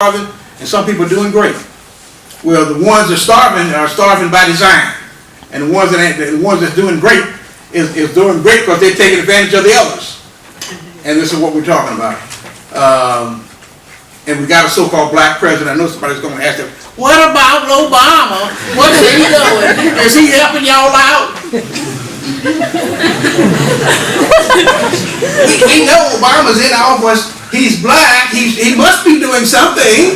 starving, and some people are doing great. Well, the ones that are starving by design, and the ones that's doing great is doing great because they're taking advantage of the others. And this is what we're talking about. And we got a so-called black president. I know somebody's going to ask them, what about Obama? What is he doing? Is he helping y'all out? we know Obama's in office. He's black. He must be doing something.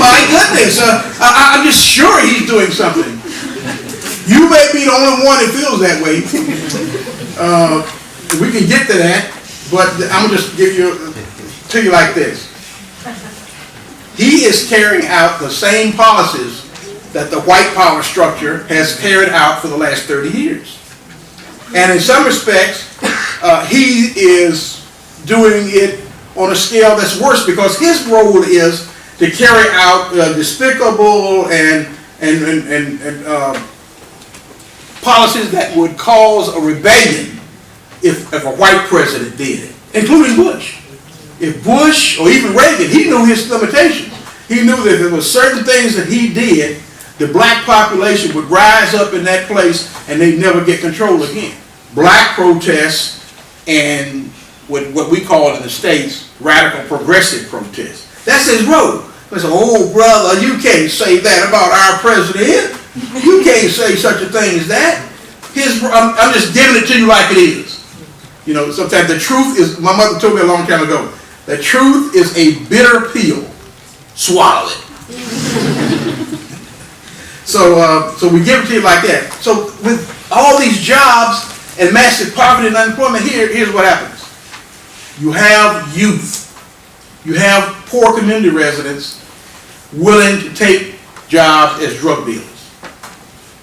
My goodness. I'm just sure he's doing something. You may be the only one that feels that way. We can get to that, but I'm going to just give you to you like this. He is carrying out the same policies that the white power structure has carried out for the last 30 years. And in some respects, he is doing it on a scale that's worse because his role is to carry out despicable and policies that would cause a rebellion if a white president did it, including Bush. If Bush or even Reagan, he knew his limitations. He knew that there were certain things that he did, the black population would rise up in that place and they'd never get control again. Black protests and what we call in the States, radical progressive protests. That's his role. They say, oh brother, you can't say that about our president. You can't say such a thing as that. I'm just giving it to you like it is. You know, sometimes the truth is, my mother told me a long time ago, the truth is a bitter pill. Swallow it. So we give it to you like that. So with all these jobs and massive poverty and unemployment, here's what happens. You have youth. You have poor community residents willing to take jobs as drug dealers.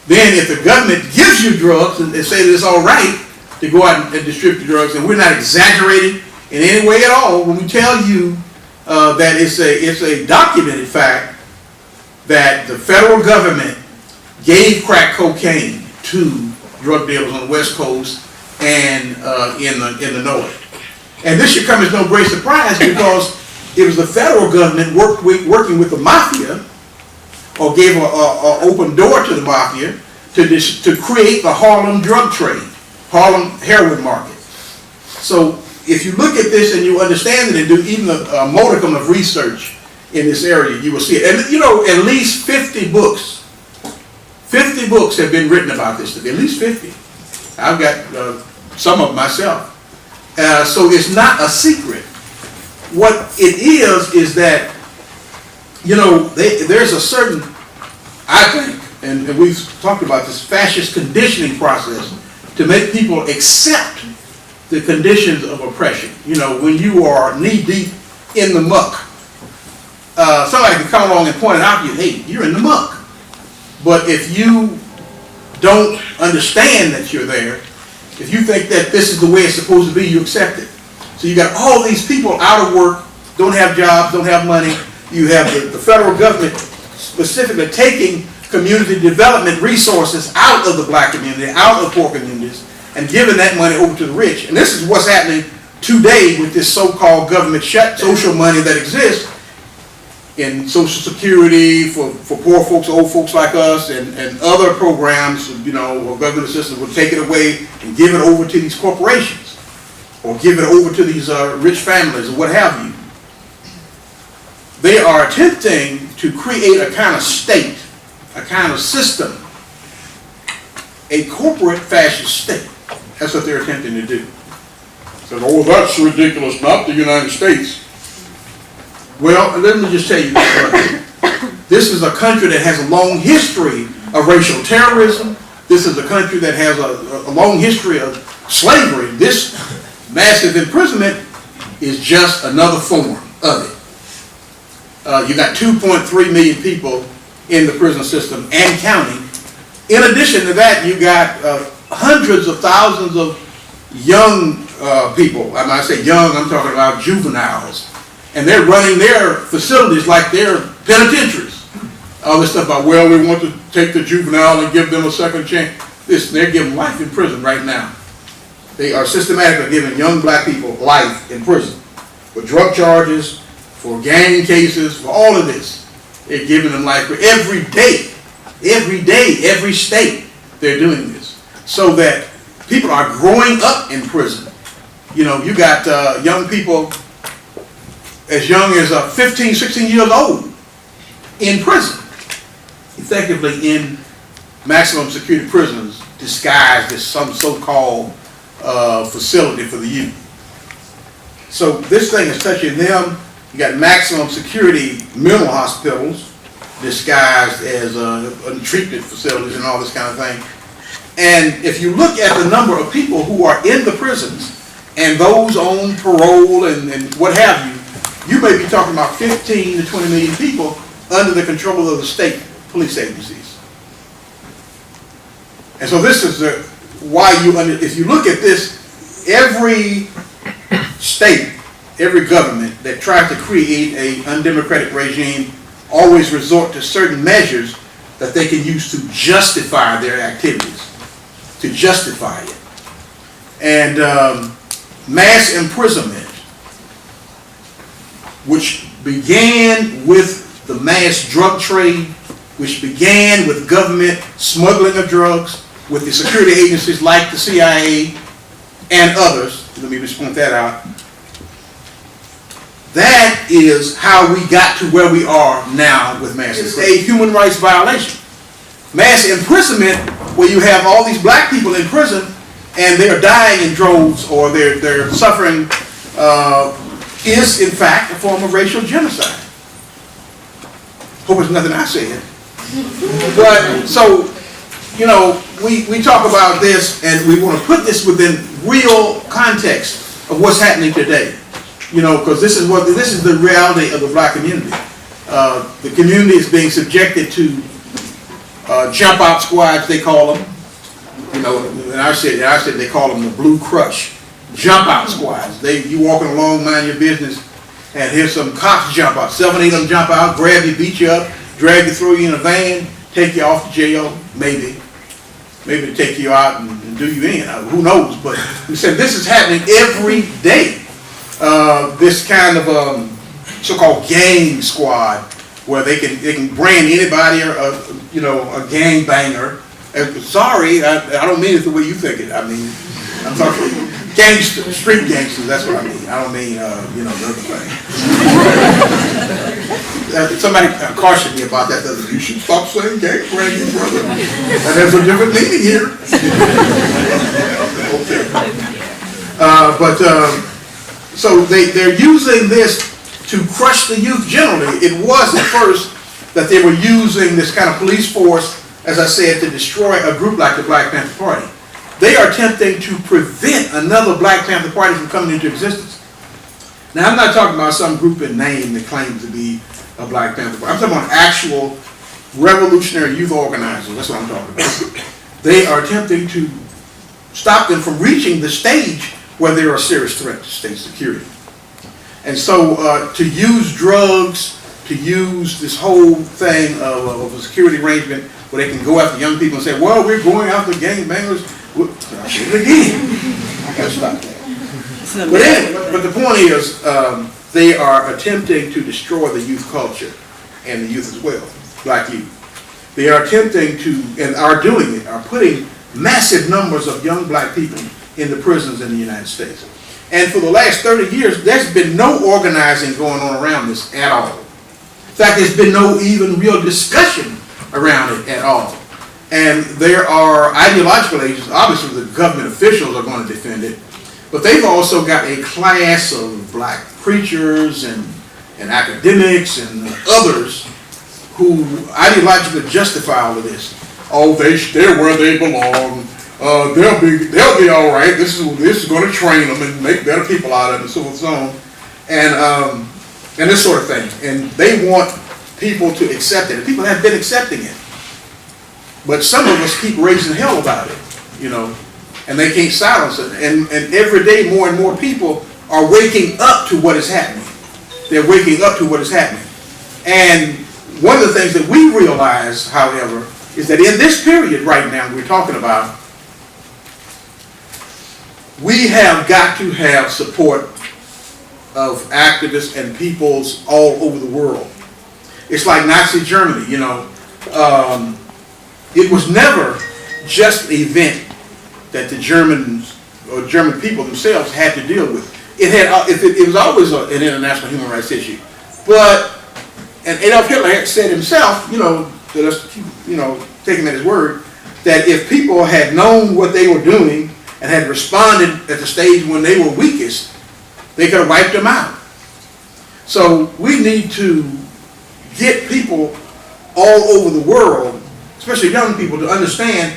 Then if the government gives you drugs and they say that it's all right to go out and distribute drugs, and we're not exaggerating in any way at all when we tell you that it's a documented fact that the federal government gave crack cocaine to drug dealers on the West Coast and in the North. And this should come as no great surprise because it was the federal government working with the mafia, or gave an open door to the mafia to create the Harlem drug trade, Harlem heroin market. So if you look at this and you understand it and do even a modicum of research in this area, you will see it. And you know, at least 50 books have been written about this, at least 50. I've got some of them myself. So it's not a secret. What it is that, you know, there's a certain, I think, and we've talked about this fascist conditioning process to make people accept the conditions of oppression. You know, when you are knee deep in the muck, somebody can come along and point it out to you, hey, you're in the muck. But if you don't understand that you're there, if you think that this is the way it's supposed to be, you accept it. So you got all these people out of work, don't have jobs, don't have money. You have the federal government specifically taking community development resources out of the black community, out of poor communities, and giving that money over to the rich. And this is what's happening today with this so-called government social money that exists in Social Security for poor folks, old folks like us, and other programs, you know, or government assistance will take it away and give it over to these corporations, or give it over to these rich families, or what have you. They are attempting to create a kind of state, a kind of system, a corporate fascist state. That's what they're attempting to do. So, oh, that's ridiculous, not the United States. Well, let me just tell you this is a country that has a long history of racial terrorism. This is a country that has a long history of slavery. This massive imprisonment is just another form of it. You got 2.3 million people in the prison system and counting. In addition to that, you got hundreds of thousands of young people. When I say young, I'm talking about juveniles. And they're running their facilities like they're penitentiaries. All this stuff about, well, we want to take the juvenile and give them a second chance. They're giving life in prison right now. They are systematically giving young black people life in prison with drug charges, for gang cases, for all of this. They're giving them life every day, every state. They're doing this so that people are growing up in prison. You know, you got young people as young as 15, 16 years old in prison, effectively in maximum security prisons disguised as some so-called facility for the youth. So this thing is touching them. You got maximum security mental hospitals disguised as treatment facilities and all this kind of thing. And if you look at the number of people who are in the prisons and those on parole and what have you, you may be talking about 15 to 20 million people under the control of the state police agencies. And so this is why if you look at this, every state, every government that tries to create an undemocratic regime always resort to certain measures that they can use to justify their activities, to justify it. And mass imprisonment, which began with the mass drug trade, which began with government smuggling of drugs, with the security agencies like the CIA and others. Let me just point that out. That is how we got to where we are now with mass imprisonment. It's a human rights violation. Mass imprisonment, where you have all these black people in prison and they're dying in droves or they're suffering, is in fact a form of racial genocide. Hope it's nothing I said. But so, you know, we talk about this and we want to put this within real context of what's happening today. You know, because this is the reality of the black community. The community is being subjected to jump out squads, they call them. You know, and I said they call them the blue crush jump out squads. You walking along, mind your business, and here's some cops jump out. 7, 8 of them jump out, grab you, beat you up, drag you, throw you in a van, take you off to jail, maybe to take you out and do you in. Who knows? But we said this is happening every day. This kind of so-called gang squad, where they can brand anybody a gang banger. Sorry, I don't mean it the way you think it. I mean, I'm talking gangsters, street gangsters. That's what I mean. I don't mean the other thing. Somebody cautioned me about that. You should stop saying gang banging, brother. And there's a different meaning here. Okay. So they're using this to crush the youth generally. It was at first that they were using this kind of police force, as I said, to destroy a group like the Black Panther Party. They are attempting to prevent another Black Panther Party from coming into existence. Now, I'm not talking about some group in name that claims to be a Black Panther Party. I'm talking about actual revolutionary youth organizers. That's what I'm talking about. They are attempting to stop them from reaching the stage where they're a serious threat to state security. And so to use drugs, to use this whole thing of a security arrangement where they can go after young people and say, well, we're going after gangbangers. I said it again. I gotta stop that. But anyway, but the point is, they are attempting to destroy the youth culture and the youth as well, black youth. They are attempting to, and are doing it, are putting massive numbers of young black people in the prisons in the United States. And for the last 30 years, there's been no organizing going on around this at all. In fact, there's been no even real discussion around it at all. And there are ideological agents, obviously the government officials are going to defend it, but they've also got a class of black preachers and academics and others who ideologically justify all of this. Oh, they're where they belong. They'll be all right. This is going to train them and make better people out of them, so and so on, and this sort of thing. And they want people to accept it. And people have been accepting it, but some of us keep raising hell about it, and they can't silence it. And every day, more and more people are waking up to what is happening. They're waking up to what is happening. And one of the things that we realize, however, is that in this period right now we're talking about, we have got to have support of activists and peoples all over the world. It's like Nazi Germany, you know. It was never just an event that the Germans or German people themselves had to deal with. It was always an international human rights issue. But, and Adolf Hitler had said himself, you know, take him at his word, that if people had known what they were doing and had responded at the stage when they were weakest, they could have wiped them out. So we need to get people all over the world, especially young people, to understand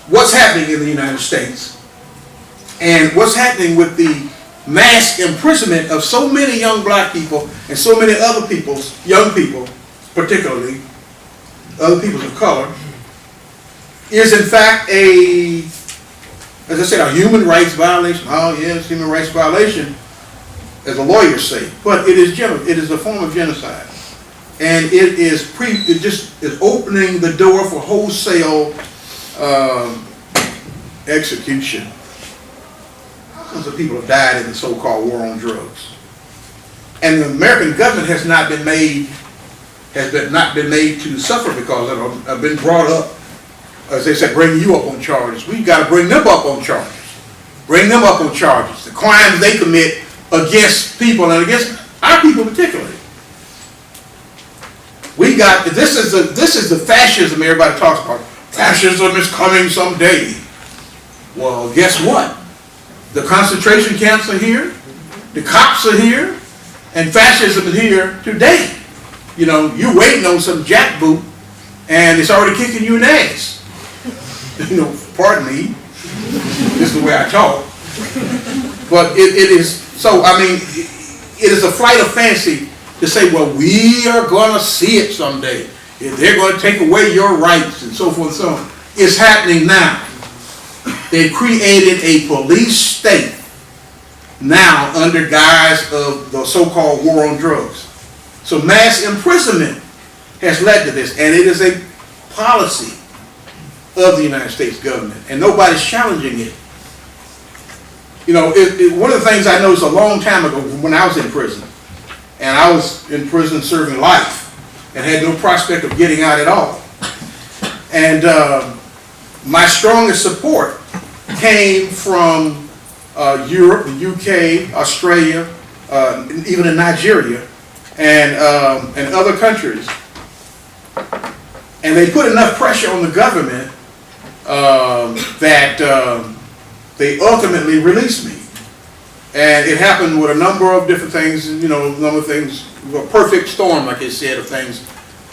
what's happening in the United States and what's happening with the mass imprisonment of so many young black people and so many other people's, young people particularly, other peoples of color, is in fact as I said, a human rights violation. Oh yes, human rights violation, as the lawyers say, but it is a form of genocide. And it is opening the door for wholesale execution. Thousands of people have died in the so-called war on drugs. And the American government has not been made to suffer because of it, have been brought up, as they said, bring you up on charges. We've got to bring them up on charges. Bring them up on charges. The crimes they commit against people and against our people particularly. This is the fascism everybody talks about. Fascism is coming someday. Well, guess what? The concentration camps are here, the cops are here, and fascism is here today. You know, you're waiting on some jackboot, and it's already kicking you in the ass. You know, pardon me, this is the way I talk. But it is, so I mean, it is a flight of fancy to say, well, we are going to see it someday. They're going to take away your rights and so forth and so on. It's happening now. They've created a police state now under guise of the so-called war on drugs. So mass imprisonment has led to this, and it is a policy of the United States government, and nobody's challenging it. You know, one of the things I noticed a long time ago when I was in prison, and I was in prison serving life and had no prospect of getting out at all. And my strongest support came from Europe, the UK, Australia, even in Nigeria, and other countries. And they put enough pressure on the government that they ultimately released me. And it happened with a number of different things, you know, a number of things, a perfect storm, like I said, of things,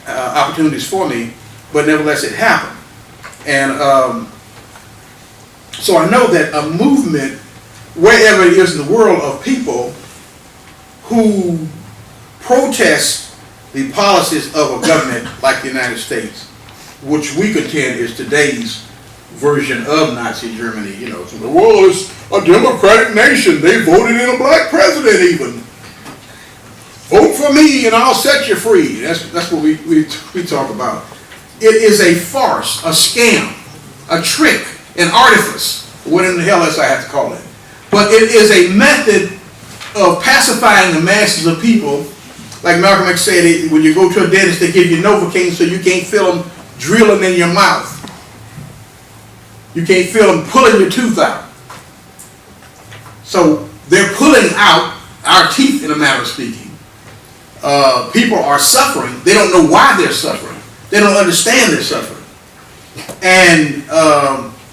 opportunities for me, but nevertheless it happened. And so I know that a movement, wherever it is in the world, of people who protest the policies of a government like the United States, which we contend is today's version of Nazi Germany. You know, so the world is a democratic nation. They voted in a black president even. Vote for me and I'll set you free. That's what we talk about. It is a farce, a scam, a trick, an artifice, what in the hell else I have to call it. But it is a method of pacifying the masses of people. Like Malcolm X said, when you go to a dentist, they give you Novocaine so you can't feel them drilling in your mouth. You can't feel them pulling your tooth out. So they're pulling out our teeth, in a matter of speaking. People are suffering. They don't know why they're suffering. They don't understand they're suffering. And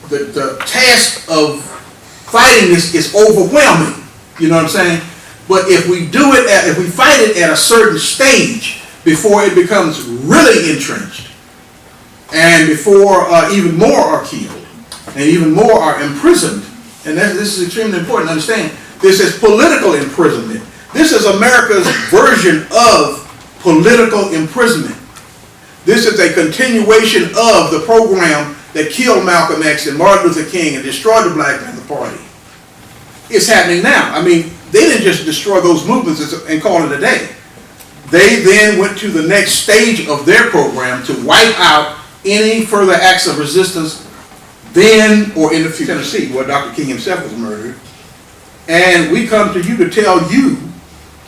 the task of fighting this is overwhelming. You know what I'm saying? But if we do it, if we fight it at a certain stage before it becomes really entrenched, and before even more are killed, and even more are imprisoned, and this is extremely important to understand. This is political imprisonment. This is America's version of political imprisonment. This is a continuation of the program that killed Malcolm X and Martin Luther King and destroyed the Black Panther Party. It's happening now. I mean, they didn't just destroy those movements and call it a day. They then went to the next stage of their program to wipe out any further acts of resistance then or in the future. Tennessee, where Dr. King himself was murdered. And we come to you to tell you